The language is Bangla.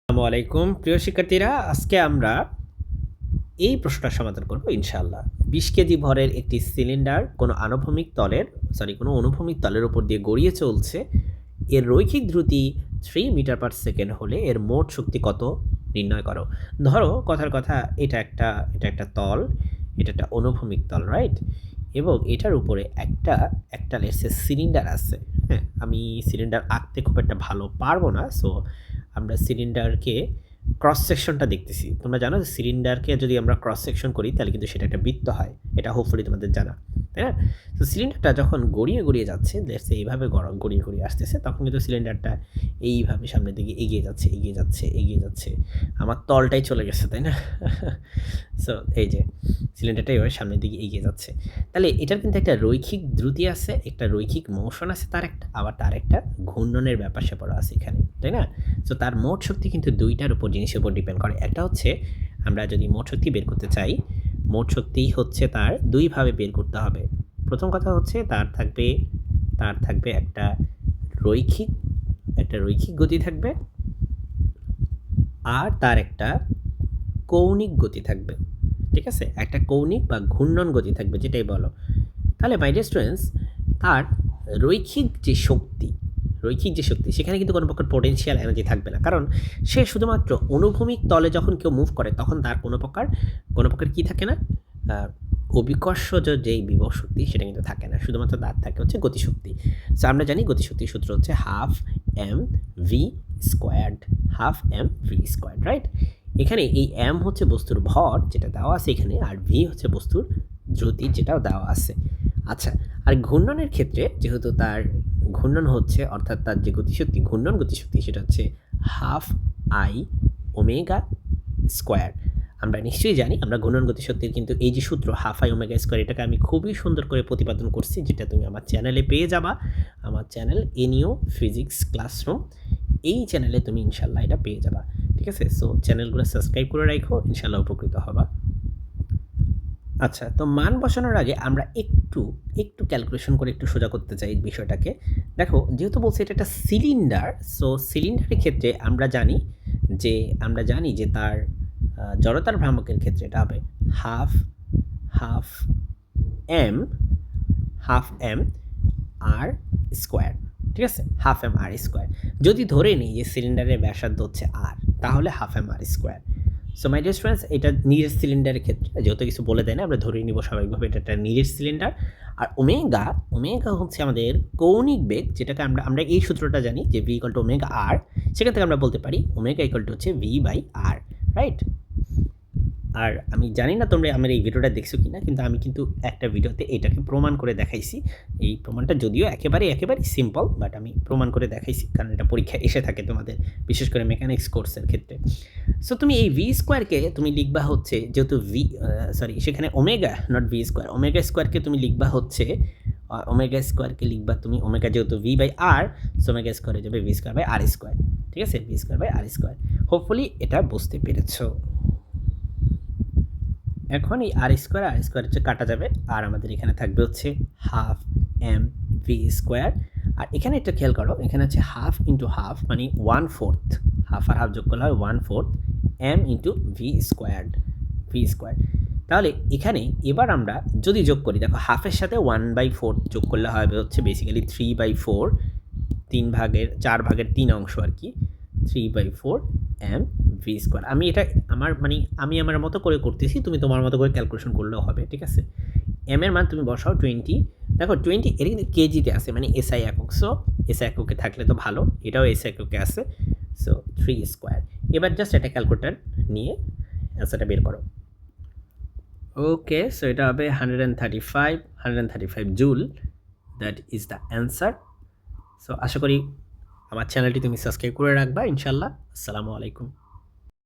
আসসালামু আলাইকুম প্রিয় শিক্ষার্থীরা, আজকে আমরা এই প্রশ্নটার সমাধান করব ইনশাআল্লাহ। 20 কেজি ভরের একটি সিলিন্ডার কোনো অনুভূমিক তলের উপর দিয়ে গড়িয়ে চলছে। এর রৈখিক দ্রুতি 3 মিটার পার সেকেন্ড হলে এর মোট শক্তি কত নির্ণয় করো। ধরো কথার কথা, এটা একটা তল, এটা একটা অনুভূমিক তল, রাইট? এবং এটার উপরে একটা লেটসে সিলিন্ডার আছে। হ্যাঁ, আমি সিলিন্ডার আঁকতে খুব একটা ভালো পারবো না, সো আমরা সিলিন্ডারকে ক্রস সেকশনটা দেখতেছি। তোমরা জানো যে সিলিন্ডারকে যদি আমরা ক্রস সেকশন করি তাহলে কিন্তু সেটা একটা বৃত্ত হয়। এটা হোপফুলি তোমাদের জানা, তাই না? তো সিলিন্ডারটা যখন গড়িয়ে যাচ্ছে, লেটস সে এইভাবে গড়িয়ে আসতেছে, তখন কিন্তু সিলিন্ডারটা এইভাবে সামনের দিকে এগিয়ে যাচ্ছে। আমার তলটাই চলে গেছে, তাই না? সো এই যে সিলিন্ডারটা এভাবে সামনের দিকে এগিয়ে যাচ্ছে। তাহলে এটার কিন্তু একটা রৈখিক দ্রুতি আছে, একটা রৈখিক মোশন আছে, তার একটা ঘূর্ণনের ব্যাপার-স্যাপার আছে এখানে, তাই না? সো তার মোট শক্তি কিন্তু দুইটার উপর জিনিসের উপর ডিপেন্ড করে। একটা হচ্ছে, আমরা যদি মোট শক্তি বের করতে চাই, মোট শক্তি হচ্ছে তার দুইভাবে বের করতে হবে। প্রথম কথা হচ্ছে তার থাকবে একটা রৈখিক গতি থাকবে, আর তার একটা কৌণিক গতি থাকবে। ঠিক আছে? একটা কৌণিক বা ঘূর্ণন গতি থাকবে, যেটাই বলো। তাহলে মাই ডিয়ার স্টুডেন্টস, তার রৈখিক যে শক্তি সেখানে কিন্তু কোনো প্রকার পোটেনশিয়াল এনার্জি থাকবে না, কারণ সে শুধুমাত্র অনুভূমিক তলে যখন কেউ মুভ করে তখন তার কোনো প্রকার কি থাকে না, অভিকর্ষজ যেই বিভব শক্তি সেটা কিন্তু থাকে না, শুধুমাত্র তার থাকে হচ্ছে গতিশক্তি। সো আমরা জানি গতিশক্তির সূত্র হচ্ছে half M V squared, right? এখানে এই এম হচ্ছে বস্তুর ভর যেটা দেওয়া আছে এখানে, আর ভি হচ্ছে বস্তুর দ্রুতি যেটাও দেওয়া আছে। আচ্ছা, আর ঘূর্ণনের ক্ষেত্রে যেহেতু তার ঘূর্ণন হচ্ছে, অর্থাৎ তার যে ঘূর্ণন গতিশক্তি সেটা হচ্ছে হাফ আই ওমেগা স্কোয়ার। আমরা নিশ্চয়ই জানি, আমরা ঘূর্ণন গতিশক্তির কিন্তু এই যে সূত্র হাফ আই ওমেগা স্কোয়ার, এটাকে আমি খুবই সুন্দর করে প্রতিপাদন করছি, যেটা তুমি আমার চ্যানেলে পেয়ে যাবা। আমার চ্যানেল এনিও ফিজিক্স ক্লাসরুম, এই চ্যানেলে তুমি ইনশাল্লাহ এটা পেয়ে যাবা। ঠিক আছে? সো চ্যানেলগুলো সাবস্ক্রাইব করে রাখো, ইনশাল্লাহ উপকৃত হবা। আচ্ছা, তো মান বসানোর আগে আমরা একটু ক্যালকুলেশন করে একটু সোজা করতে চাই বিষয়টাকে। দেখো, যেহেতু বলছি এটা একটা সিলিন্ডার, সো সিলিন্ডারের ক্ষেত্রে আমরা জানি যে তার জড়তার ভ্রামকের ক্ষেত্রে এটা হবে half half M R square. ঠিক আছে? Half M R square. যদি ধরে নিই যে সিলিন্ডারের ব্যাসার্ধ হচ্ছে আর, তাহলে half M R square. So my dear students, এটা নিরেট সিলিন্ডারের ক্ষেত্রে যেহেতু কিছু বলে দেয় না, আমরা ধরে নিব স্বাভাবিকভাবে এটা একটা নিরেট সিলিন্ডার। আর ওমেগা হচ্ছে আমাদের কৌণিক বেগ, যেটাকে আমরা এই সূত্রটা জানি যে ভি ইকুয়াল টু ওমেগা আর। সেখান থেকে আমরা বলতে পারি ওমেগা ইকুয়াল টু হচ্ছে ভি বাই আর, রাইট? আর আমি জানি না তোমরা আমার এই ভিডিওটা দেখছো কিনা, কিন্তু আমি কিন্তু একটা ভিডিওতে এটাকে প্রমাণ করে দেখাইছি। এই প্রমাণটা যদিও একেবারে সিম্পল, বাট আমি প্রমাণ করে দেখাইছি, কারণ এটা পরীক্ষায় এসে থাকে তোমাদের, বিশেষ করে মেকানিক্স কোর্সের ক্ষেত্রে। সো তুমি এই ভি স্কোয়ারকে তুমি লিখবা হচ্ছে, যেহেতু সেখানে omega naught v square, omega স্কোয়ারকে তুমি লিখবা হচ্ছে, তুমি ওমেগা যেহেতু v by r, so omega স্কোয়ারে যাবে v square by r square. ঠিক আছে? V square by r square. Hopefully এটা বুঝতে পেরেছো। এখন এই আর স্কোয়ার হচ্ছে কাটা যাবে, আর আমাদের এখানে থাকবে হচ্ছে হাফ এম ভি স্কোয়ার। আর এখানে একটা খেয়াল করো, এখানে হচ্ছে হাফ ইন্টু হাফ মানে 1/4, হাফ আর হাফ যোগ করলে হয় 1/4 এম ইন্টু ভি স্কোয়ার। তাহলে এখানে এবার আমরা যদি যোগ করি, দেখো হাফের সাথে 1/4 যোগ করলে হবে হচ্ছে বেসিক্যালি 3/4, 4/3 অংশ আর কি, 3/4 এম ভি স্কোয়ার। আমি আমার মতো করে করতেছি, তুমি তোমার মতো করে ক্যালকুলেশন করলেও হবে। ঠিক আছে? এম এর মান তুমি বসাও 20। দেখো 20 এর কিন্তু কেজিতে আছে, মানে এসআই একক। সো এসআই এককে থাকলে তো ভালো, এটাও এসআই এককে আছে। So 3 square. এবার জাস্ট এটা ক্যালকুলেটার নিয়ে অ্যান্সারটা বের করো। ওকে, সো এটা হবে 135 joule. That is the answer. So আশা করি আমার চ্যানেলটি তুমি সাবস্ক্রাইব করে রাখবা ইনশাল্লাহ। আসসালামু আলাইকুম।